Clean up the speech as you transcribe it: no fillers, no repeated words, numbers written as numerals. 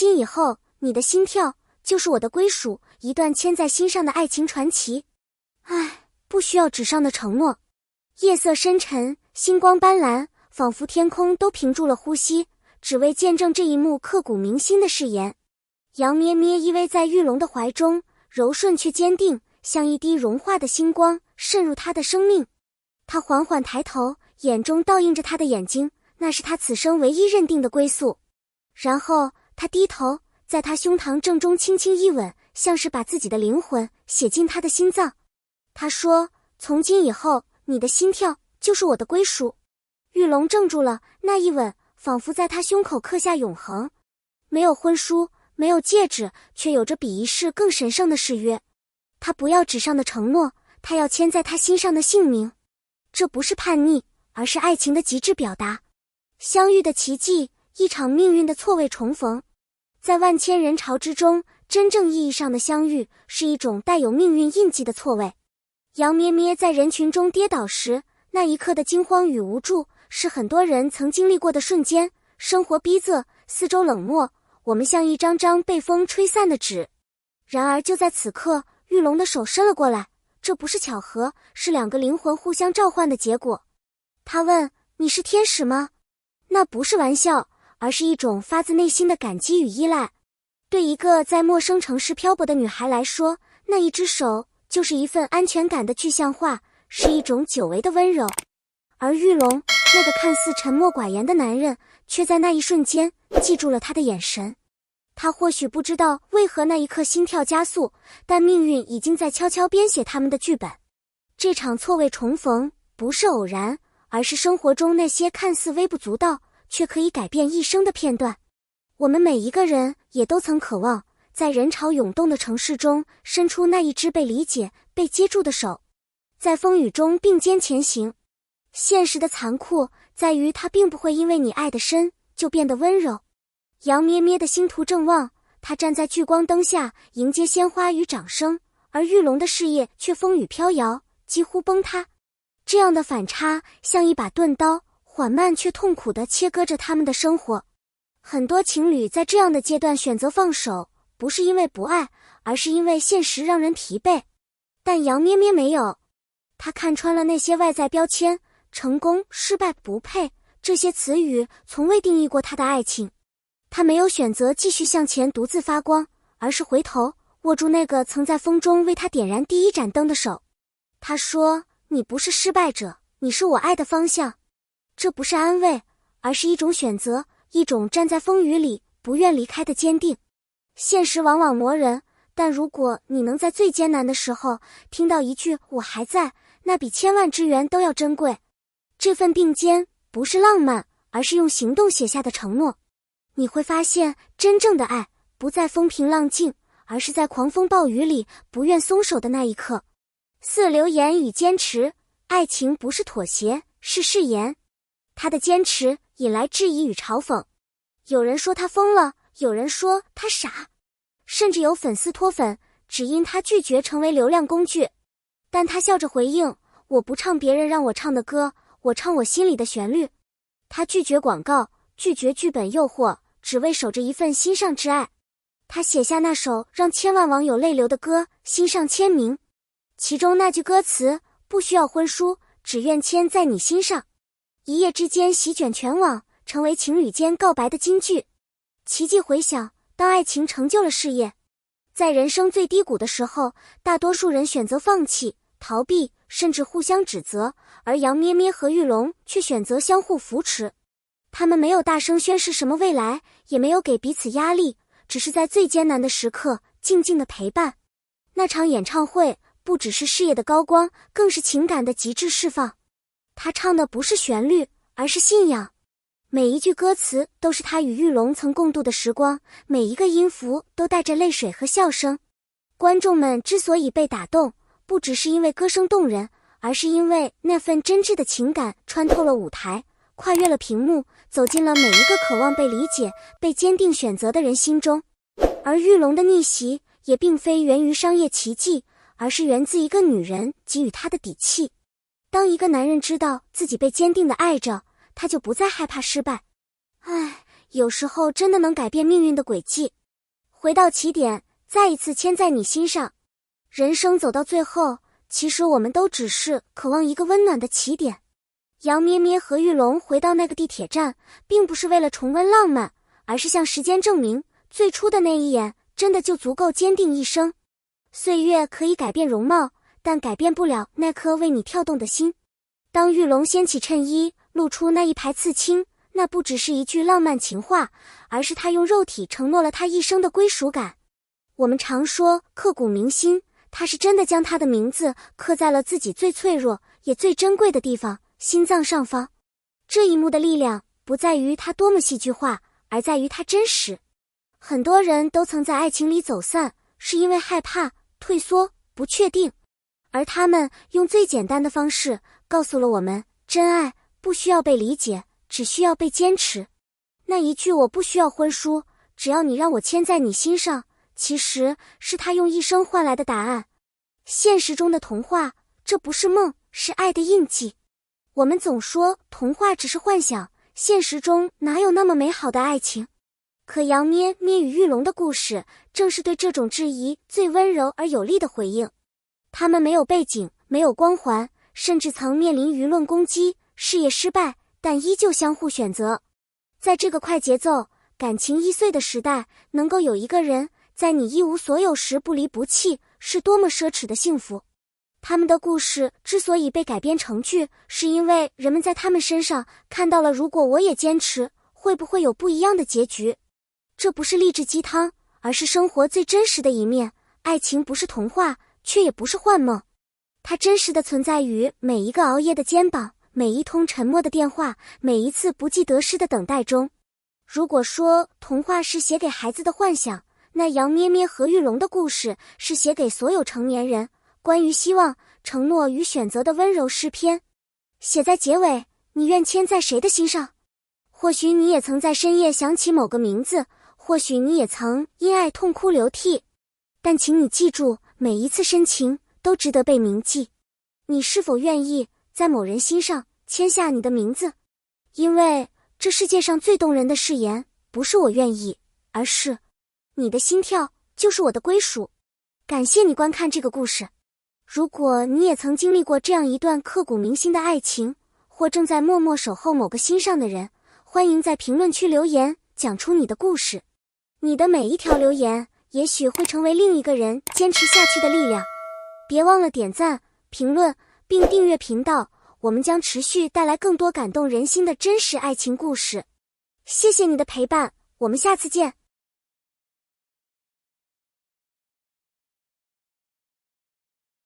今以后，你的心跳就是我的归属，一段牵在心上的爱情传奇。唉，不需要纸上的承诺。夜色深沉，星光斑斓，仿佛天空都屏住了呼吸，只为见证这一幕刻骨铭心的誓言。杨咩咩依偎在玉龙的怀中，柔顺却坚定，像一滴融化的星光渗入他的生命。他缓缓抬头，眼中倒映着他的眼睛，那是他此生唯一认定的归宿。然后他低头，在他胸膛正中轻轻一吻，像是把自己的灵魂写进他的心脏。他说，从今以后，你的心跳就是我的归属。玉龙怔住了，那一吻仿佛在他胸口刻下永恒。没有婚书，没有戒指，却有着比一世更神圣的誓约。他不要纸上的承诺，他要牵在他心上的姓名。这不是叛逆，而是爱情的极致表达。相遇的奇迹，一场命运的错位重逢。在万千人潮之中，真正意义上的相遇，是一种带有命运印记的错位。杨咩咩在人群中跌倒时，那一刻的惊慌与无助，是很多人曾经历过的瞬间。生活逼仄，四周冷漠，我们像一张张被风吹散的纸。然而就在此刻，玉龙的手伸了过来，这不是巧合，是两个灵魂互相召唤的结果。他问，你是天使吗？那不是玩笑，而是一种发自内心的感激与依赖。对一个在陌生城市漂泊的女孩来说，那一只手就是一份安全感的具象化，是一种久违的温柔。而玉龙，那个看似沉默寡言的男人，却在那一瞬间记住了他的眼神。他或许不知道为何那一刻心跳加速，但命运已经在悄悄编写他们的剧本。这场错位重逢不是偶然，而是生活中那些看似微不足道，却可以改变一生的片段。我们每一个人也都曾渴望，在人潮涌动的城市中，伸出那一只被理解、被接住的手，在风雨中并肩前行。现实的残酷在于，它并不会因为你爱得深，就变得温柔。杨咩咩的星途正旺，他站在聚光灯下迎接鲜花与掌声，而玉龙的事业却风雨飘摇，几乎崩塌。这样的反差像一把钝刀，缓慢却痛苦地切割着他们的生活。很多情侣在这样的阶段选择放手，不是因为不爱，而是因为现实让人疲惫。但杨咩咩没有，他看穿了那些外在标签，成功、失败、不配，这些词语从未定义过他的爱情。他没有选择继续向前独自发光，而是回头握住那个曾在风中为他点燃第一盏灯的手。他说，你不是失败者，你是我爱的方向。这不是安慰，而是一种选择，一种站在风雨里不愿离开的坚定。现实往往磨人，但如果你能在最艰难的时候听到一句我还在，那比千万之源都要珍贵。这份并肩不是浪漫，而是用行动写下的承诺。你会发现，真正的爱不在风平浪静，而是在狂风暴雨里不愿松手的那一刻。4留言与坚持，爱情不是妥协，是誓言。他的坚持引来质疑与嘲讽，有人说他疯了，有人说他傻，甚至有粉丝脱粉，只因他拒绝成为流量工具。但他笑着回应，我不唱别人让我唱的歌，我唱我心里的旋律。他拒绝广告，拒绝剧本诱惑，只为守着一份心上之爱。他写下那首让千万网友泪流的歌，心上签名。其中那句歌词，不需要婚书，只愿签在你心上，一夜之间席卷全网，成为情侣间告白的金句。奇迹回响，当爱情成就了事业，在人生最低谷的时候，大多数人选择放弃、逃避，甚至互相指责，而杨咩咩和玉龙却选择相互扶持。他们没有大声宣示什么未来，也没有给彼此压力，只是在最艰难的时刻静静的陪伴。那场演唱会不只是事业的高光，更是情感的极致释放。他唱的不是旋律，而是信仰。每一句歌词都是他与玉龙曾共度的时光，每一个音符都带着泪水和笑声。观众们之所以被打动，不只是因为歌声动人，而是因为那份真挚的情感穿透了舞台，跨越了屏幕，走进了每一个渴望被理解、被坚定选择的人心中。而玉龙的逆袭也并非源于商业奇迹，而是源自一个女人给予他的底气。当一个男人知道自己被坚定地爱着，他就不再害怕失败。有时候真的能改变命运的轨迹。回到起点，再一次牵在你心上。人生走到最后，其实我们都只是渴望一个温暖的起点。杨咩咩和玉龙回到那个地铁站，并不是为了重温浪漫，而是向时间证明，最初的那一眼真的就足够坚定一生。岁月可以改变容貌，但改变不了那颗为你跳动的心。当玉龙掀起衬衣，露出那一排刺青，那不只是一句浪漫情话，而是他用肉体承诺了他一生的归属感。我们常说刻骨铭心，他是真的将他的名字刻在了自己最脆弱也最珍贵的地方，心脏上方。这一幕的力量不在于他多么戏剧化，而在于他真实。很多人都曾在爱情里走散，是因为害怕、退缩、不确定，而他们用最简单的方式告诉了我们，真爱不需要被理解，只需要被坚持。那一句我不需要婚书，只要你让我牵在你心上，其实是他用一生换来的答案。现实中的童话，这不是梦，是爱的印记。我们总说童话只是幻想，现实中哪有那么美好的爱情？可杨咩咩与玉龙的故事，正是对这种质疑最温柔而有力的回应。他们没有背景，没有光环，甚至曾面临舆论攻击，事业失败，但依旧相互选择。在这个快节奏、感情易碎的时代，能够有一个人在你一无所有时不离不弃，是多么奢侈的幸福。他们的故事之所以被改编成剧，是因为人们在他们身上看到了，如果我也坚持，会不会有不一样的结局？这不是励志鸡汤，而是生活最真实的一面。爱情不是童话，却也不是幻梦，它真实的存在于每一个熬夜的肩膀，每一通沉默的电话，每一次不计得失的等待中。如果说童话是写给孩子的幻想，那杨咩咩和玉龙的故事是写给所有成年人，关于希望、承诺与选择的温柔诗篇。写在结尾，你愿牵在谁的心上？或许你也曾在深夜想起某个名字，或许你也曾因爱痛哭流涕，但请你记住，每一次深情都值得被铭记。你是否愿意在某人心上签下你的名字？因为这世界上最动人的誓言，不是我愿意，而是你的心跳就是我的归属。感谢你观看这个故事。如果你也曾经历过这样一段刻骨铭心的爱情，或正在默默守候某个心上的人，欢迎在评论区留言，讲出你的故事。你的每一条留言，也许会成为另一个人坚持下去的力量。别忘了点赞、评论，并订阅频道，我们将持续带来更多感动人心的真实爱情故事。谢谢你的陪伴，我们下次见。